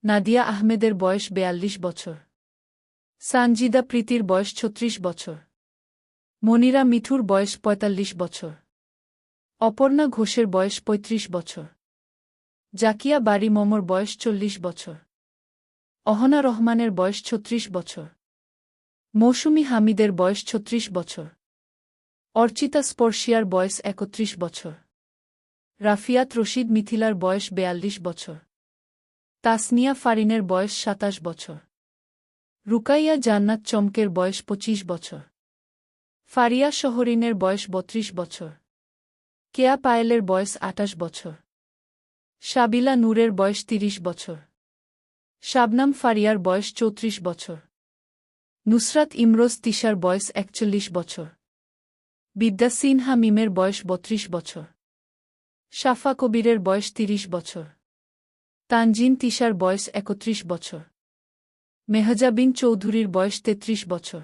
নাদিয়া আহমেদের বয়স ৪২ বছর। সানজিদা প্রীতির বয়স ৩৬ বছর। মনিরা মিঠুর বয়স ৪৫ বছর। অপর্ণা ঘোষের বয়স ৩৫ বছর। জাকিয়া বারি মমর বয়স ৪০ বছর। অহনা রহমানের বয়স ৩৬ বছর। মৌসুমী হামিদের বয়স ৩৬ বছর। অর্চিতা স্পর্শিয়ার বয়স ৩১ বছর। রাফিয়াত রশিদ মিথিলার বয়স ৪২ বছর। তাসনিয়া ফারিনের বয়স ২৭ বছর। রুকাইয়া জান্নাত চমকের বয়স ২৫ বছর। ফারিয়া শহরিনের বয়স ৩২ বছর। কেয়া পায়েলের বয়স ২৮ বছর। সাবিলা নূরের বয়স ৩০ বছর। শাবনাম ফারিয়ার বয়স ৩৪ বছর। নুসরাত ইমরোজ তিশার বয়স ৪১ বছর। বিদ্যা সিনহা মিমের বয়স ৩২ বছর। শাফা কবিরের বয়স ৩০ বছর। তানজিন তিশার বয়স ৩১ বছর। মেহজাবিন চৌধুরীর বয়স ৩৩ বছর।